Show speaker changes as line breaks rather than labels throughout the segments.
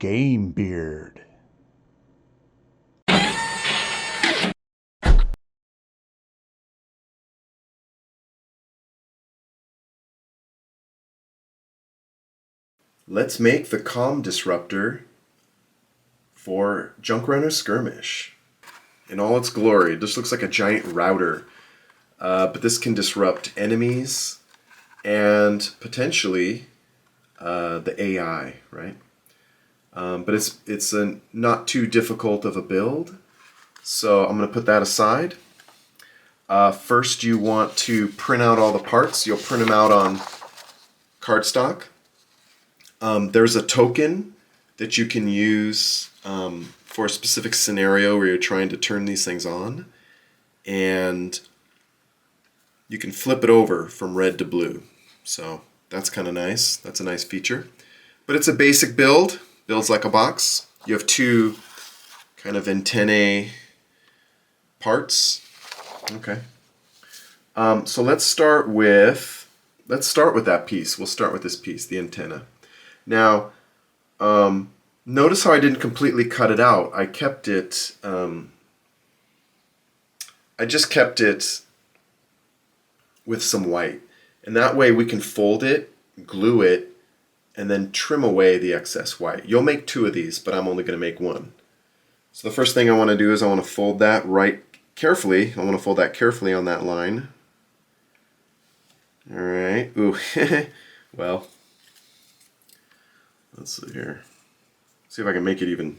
Game Beard.
Let's make the Comm disruptor for Junk Runners Skirmish in all its glory. This looks like a giant router, but this can disrupt enemies and potentially the AI, right? But it's not too difficult of a build, so I'm going to put that aside. First, you want to print out all the parts. You'll print them out on cardstock. There's a token that you can use for a specific scenario where you're trying to turn these things on, and you can flip it over from red to blue. So that's kind of nice. That's a nice feature. But it's a basic build. Builds like a box. You have two kind of antennae parts. Okay. So let's start with that piece. We'll start with this piece, the antenna. Now, notice how I didn't completely cut it out. I kept it. I just kept it with some white, and that way we can fold it, glue it, and then trim away the excess white. You'll make two of these, but I'm only going to make one. So the first thing I want to do is I want to fold that right carefully. I want to fold that carefully on that line. All right. Ooh. Well, let's see here. See if I can make it even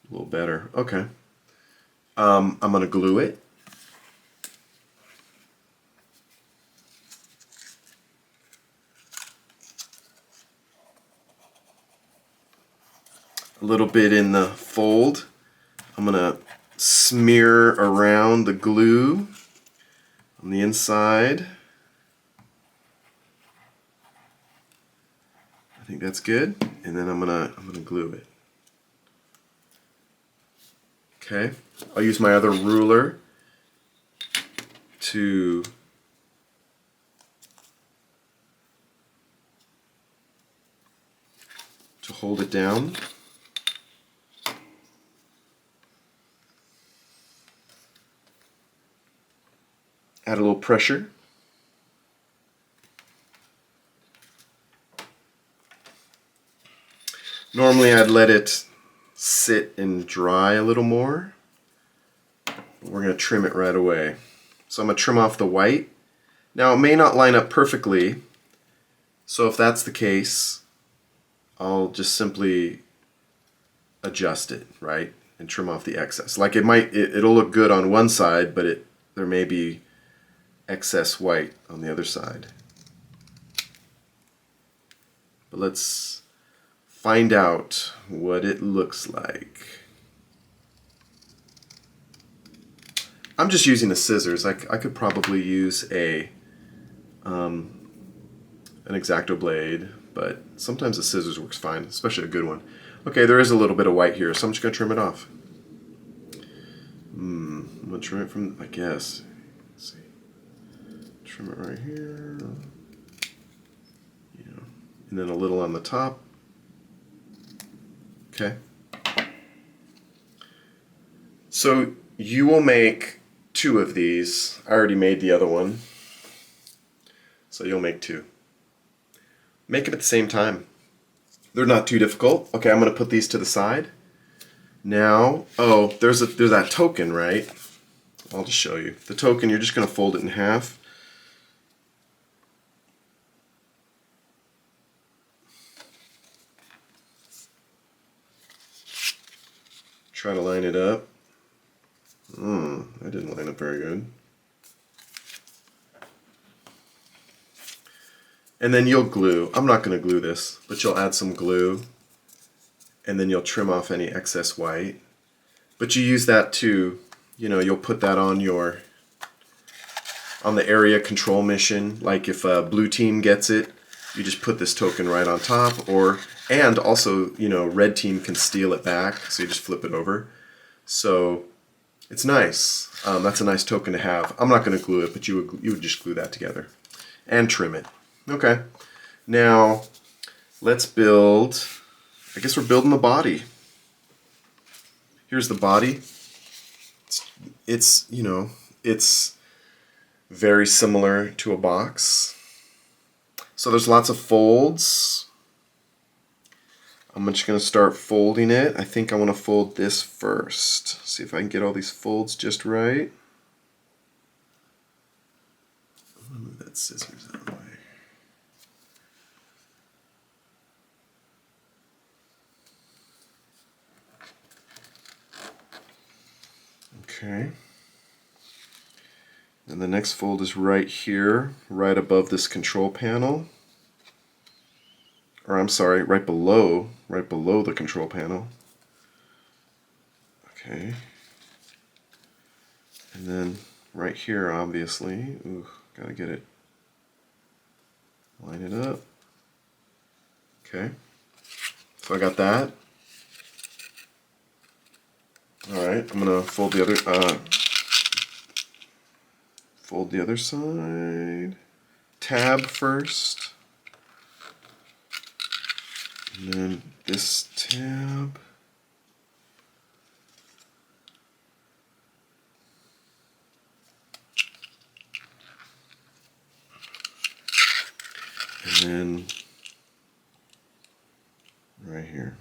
a little better. Okay. I'm going to glue it. A little bit in the fold. I'm going to smear around the glue on the inside. I think that's good. And then I'm gonna glue it. Okay. I'll use my other ruler to hold it down. Add a little pressure. Normally I'd let it sit and dry a little more. We're going to trim it right away. So I'm going to trim off the white. Now it may not line up perfectly, so if that's the case, I'll just simply adjust it, right? And trim off the excess. Like it'll look good on one side, but there may be excess white on the other side. But let's find out what it looks like. I'm just using the scissors. I could probably use an X-Acto blade, but sometimes the scissors works fine, especially a good one. Okay, there is a little bit of white here, so I'm just going to trim it off. I'm going to trim it from, I guess. Let's see. Trim it right here. And then a little on the top. Okay. So you will make two of these. I already made the other one. So you'll make two. Make them at the same time. They're not too difficult. Okay, I'm going to put these to the side. Now, oh, there's that token, right? I'll just show you. The token, you're just going to fold it in half. Try to line it up. That didn't line up very good. And then you'll glue. I'm not going to glue this, but you'll add some glue. And then you'll trim off any excess white. But you use that to, you'll put that on the area control mission. Like if a blue team gets it, you just put this token right on top. And also, red team can steal it back, so you just flip it over. So it's nice. That's a nice token to have. I'm not going to glue it, but you would just glue that together and trim it. Okay. Now let's build I guess we're building the body. Here's the body. It's you know, it's very similar to a box. So there's lots of folds. I'm just going to start folding it. I think I want to fold this first. See if I can get all these folds just right. I'm going to move that scissors out of the way. Okay. And the next fold is right here, right above this control panel. Or I'm sorry, right below the control panel. Okay. And then right here, obviously, ooh, gotta get it, line it up. Okay, so I got that. All right, I'm gonna fold the other side. Tab first, and then this tab. And then right here.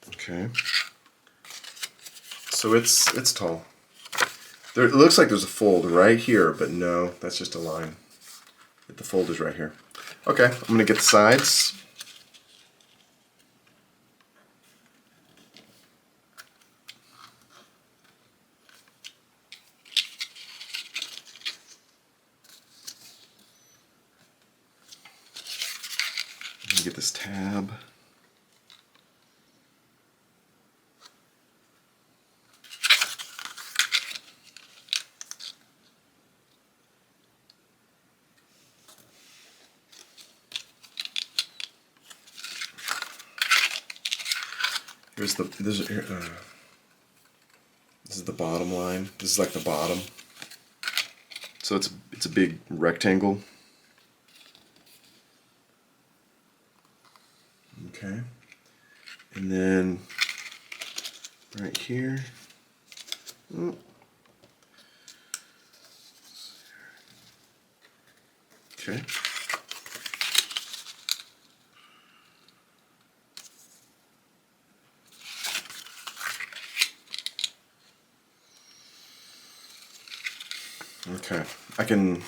Okay. So it's tall. There, it looks like there's a fold right here, but no, that's just a line. The fold is right here. Okay, I'm gonna get the sides. Get this tab. Here's the this is the bottom line. This is like the bottom. So it's a big rectangle. Okay. And then right here. Oh. Okay. Okay. I can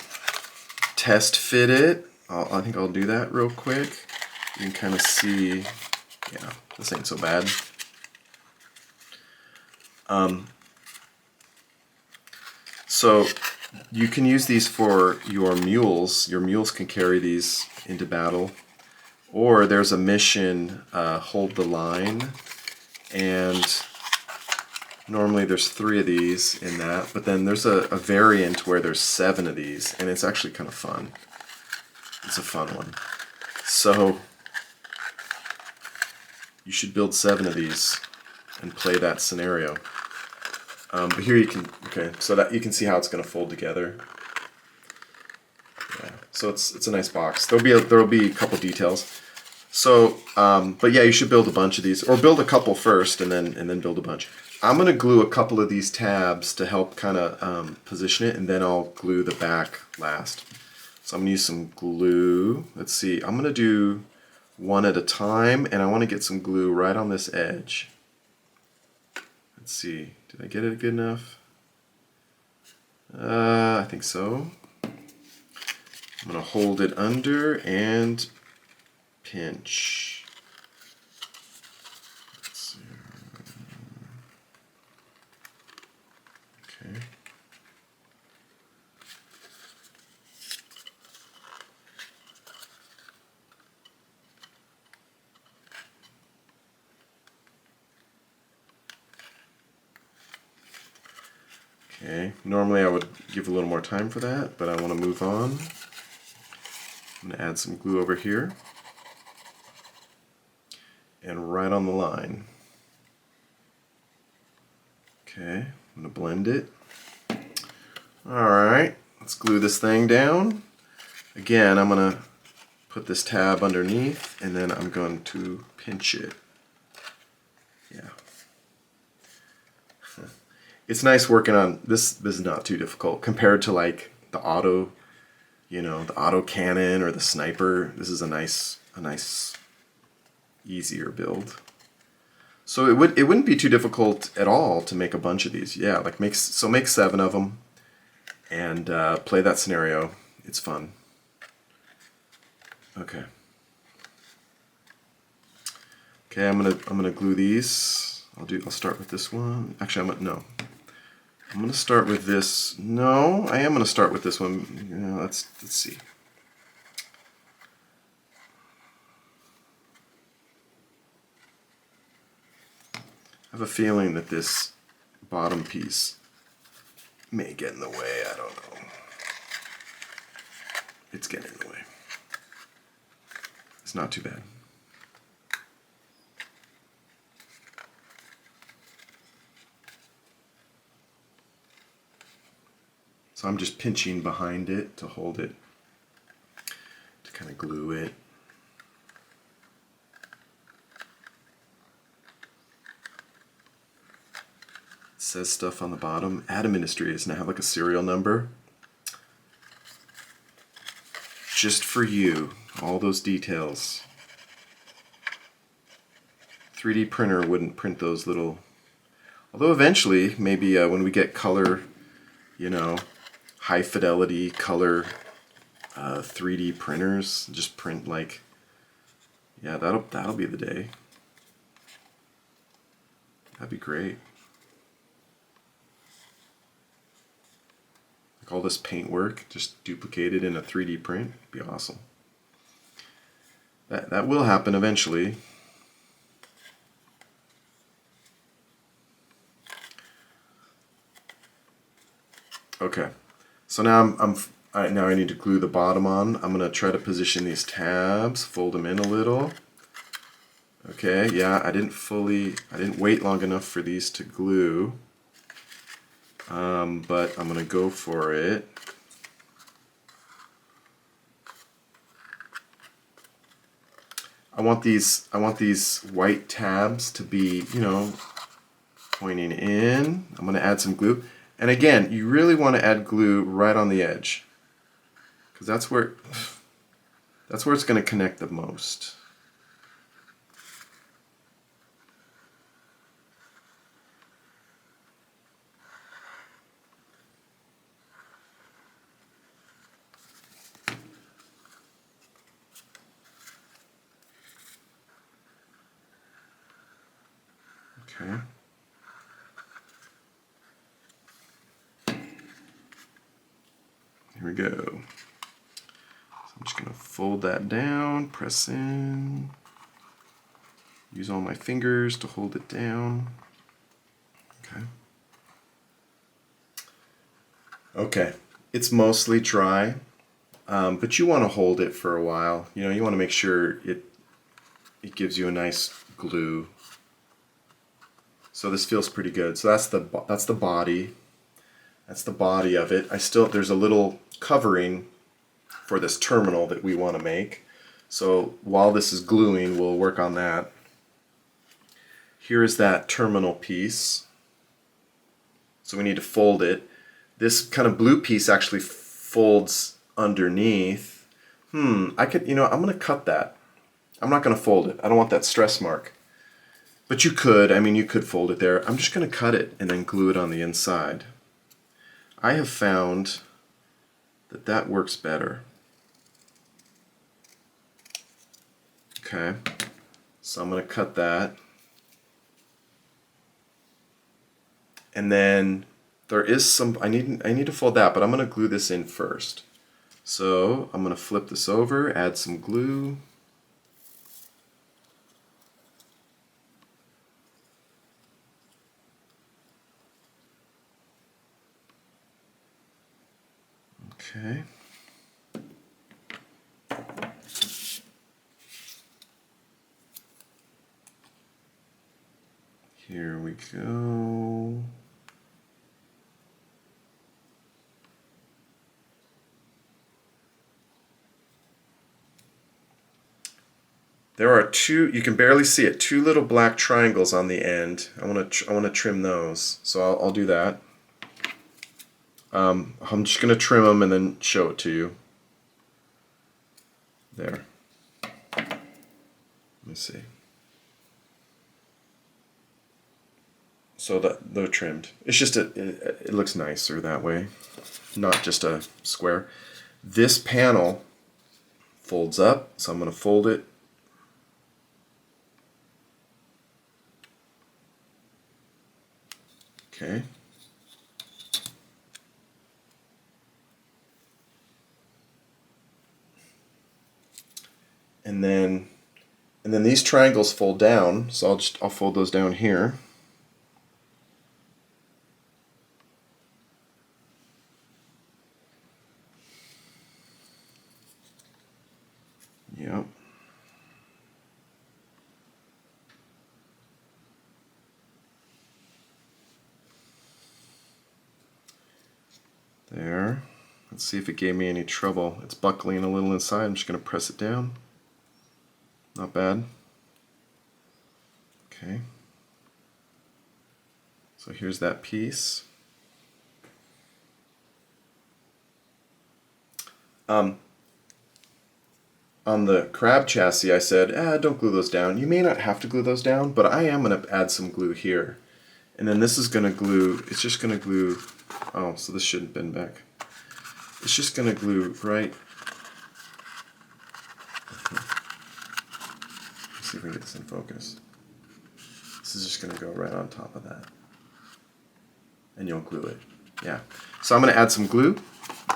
test fit it. I think I'll do that real quick. You can kind of see, yeah, this ain't so bad. So you can use these for your mules. Your mules can carry these into battle. Or there's a mission, hold the line, and normally there's 3 of these in that, but then there's a variant where there's 7 of these, and it's actually kind of fun. It's a fun one. So you should build 7 of these and play that scenario. But here you can, okay, so that you can see how it's going to fold together. Yeah, so it's a nice box. There'll be a couple details. So, but yeah, you should build a bunch of these, or build a couple first, and then build a bunch. I'm gonna glue a couple of these tabs to help kind of position it, and then I'll glue the back last. So I'm gonna use some glue. Let's see, I'm gonna do one at a time, and I want to get some glue right on this edge. Let's see, did I get it good enough? I think so. I'm gonna hold it under and pinch. Let's see. Okay. Okay, normally I would give a little more time for that, but I want to move on. I'm going to add some glue over here and right on the line. Okay, I'm going to blend it. Alright, let's glue this thing down. Again, I'm going to put this tab underneath, and then I'm going to pinch it. Yeah. It's nice working on this. This is not too difficult compared to like the auto, you know, the auto cannon or the sniper. This is a nice easier build. So it wouldn't be too difficult at all to make a bunch of these. Yeah, like make 7 of them and play that scenario. It's fun. Okay. Okay, I'm gonna glue these. I'll start with this one. Actually, I'm gonna start with this. No, I am gonna start with this one. Yeah, let's see. I have a feeling that this bottom piece may get in the way. I don't know. It's getting in the way. It's not too bad. So I'm just pinching behind it to hold it, to kind of glue it. It says stuff on the bottom. Atom Industry is now have like a serial number. Just for you, all those details. 3D printer wouldn't print those little, although eventually, maybe when we get color, you know, high fidelity color 3D printers, just print like, yeah, that'll be the day. That'd be great. Like all this paint work just duplicated in a 3D print, be awesome. That will happen eventually. Okay, so now now I need to glue the bottom on. I'm gonna try to position these tabs, fold them in a little. Okay, yeah, I didn't wait long enough for these to glue, but I'm gonna go for it. I want these white tabs to be, you know, pointing in. I'm gonna add some glue. And again, you really want to add glue right on the edge, because that's where it's going to connect the most. Okay. Here we go. So I'm just going to fold that down, press in, use all my fingers to hold it down. Okay. Okay, it's mostly dry, but you want to hold it for a while. You know, you want to make sure it gives you a nice glue. So this feels pretty good. So that's the body. That's the body of it. There's a little covering for this terminal that we want to make. So while this is gluing, we'll work on that. Here is that terminal piece. So we need to fold it. This kind of blue piece actually folds underneath. I could, you know, I'm going to cut that. I'm not going to fold it. I don't want that stress mark. But you could, I mean, you could fold it there. I'm just going to cut it and then glue it on the inside. I have found that works better. Okay, so I'm going to cut that. And then there is some, I need to fold that, but I'm going to glue this in first. So I'm going to flip this over, add some glue. Okay. Here we go. There are two, you can barely see it, two little black triangles on the end. I want to trim those, so I'll do that. I'm just going to trim them and then show it to you. There. Let me see. So that they're trimmed. It's just it looks nicer that way, not just a square. This panel folds up, so I'm going to fold it. Okay. And then these triangles fold down, so I'll fold those down here. Yep. There. Let's see if it gave me any trouble. It's buckling a little inside. I'm just going to press it down. Not bad. Okay. So here's that piece. On the crab chassis, I said, don't glue those down. You may not have to glue those down, but I am going to add some glue here. And then this is going to glue, it's just going to glue, oh, so this shouldn't bend back. It's just going to glue right. Let's see if we can get this in focus. This is just going to go right on top of that. And you'll glue it. Yeah. So I'm going to add some glue,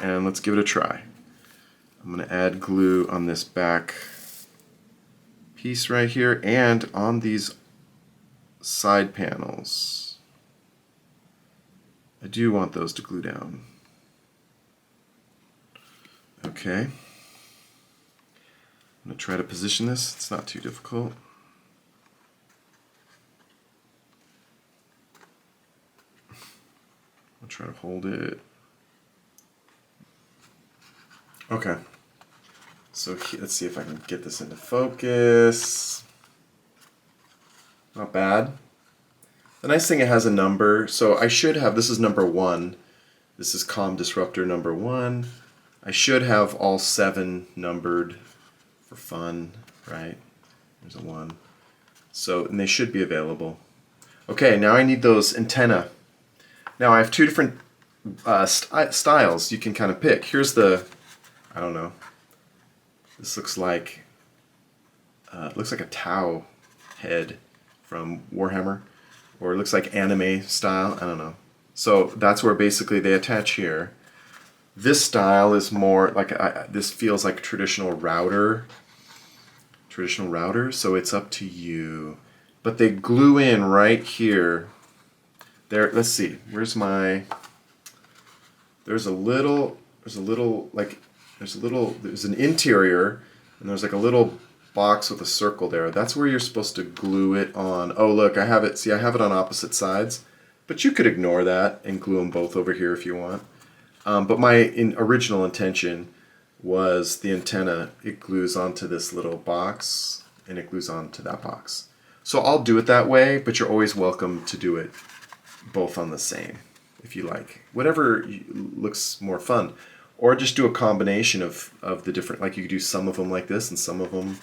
and let's give it a try. I'm going to add glue on this back piece right here and on these side panels. I do want those to glue down. Okay. I'm going to try to position this. It's not too difficult. I'll try to hold it. Okay. So let's see if I can get this into focus. Not bad. The nice thing, it has a number. So I should have, this is number 1. This is Comm Disruptor number 1. I should have all 7 numbered for fun, right? There's a 1. So, and they should be available. Okay, now I need those antenna. Now I have 2 different styles you can kind of pick. Here's the, I don't know. This looks like a Tau head from Warhammer, or it looks like anime style. I don't know. So that's where basically they attach here. This style is more like this feels like a traditional router. So it's up to you. But they glue in right here. There. Let's see. Where's my? There's an interior, and there's like a little box with a circle there. That's where you're supposed to glue it on. Oh, look, I have it. See, I have it on opposite sides, but you could ignore that and glue them both over here if you want. But my original intention was the antenna. It glues onto this little box, and it glues onto that box. So I'll do it that way, but you're always welcome to do it both on the same, if you like. Whatever looks more fun. Or just do a combination of the different, like you could do some of them like this and some of them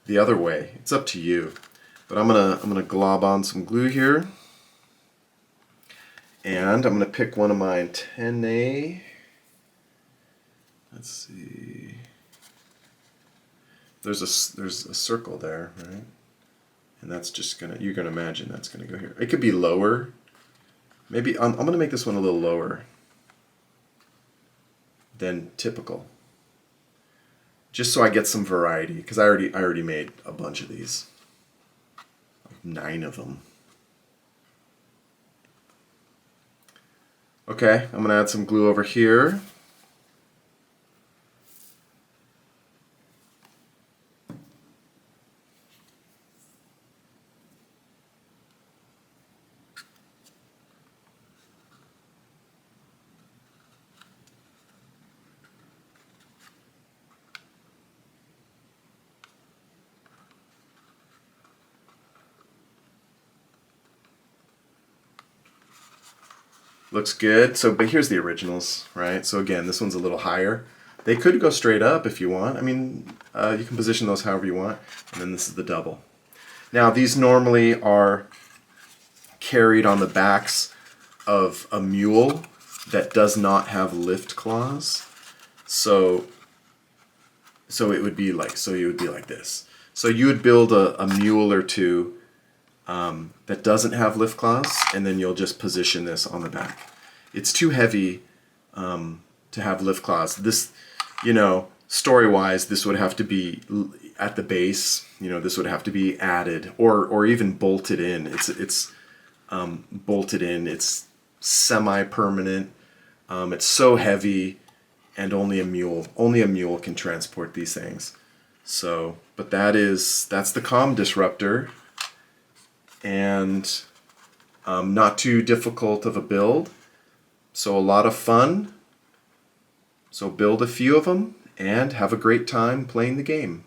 the other way. It's up to you. But I'm gonna glob on some glue here. And I'm gonna pick one of my antennae. Let's see. There's a circle there, right? And that's just you're gonna imagine that's gonna go here. It could be lower. Maybe I'm gonna make this one a little lower than typical, just so I get some variety, because I already made a bunch of these, like 9 of them. Okay, I'm gonna add some glue over here. Looks good. So, but here's the originals, right? So again, this one's a little higher. They could go straight up if you want. I mean, you can position those however you want. And then this is the double. Now, these normally are carried on the backs of a mule that does not have lift claws. So it would be like, so you would be like this. So you would build a mule or two that doesn't have lift claws, and then you'll just position this on the back. It's too heavy to have lift claws. This, you know, story-wise, this would have to be at the base. You know, this would have to be added or even bolted in. It's bolted in. It's semi-permanent. It's so heavy, and only a mule can transport these things. So, but that's the Comm disruptor, and not too difficult of a build. So a lot of fun. So build a few of them and have a great time playing the game.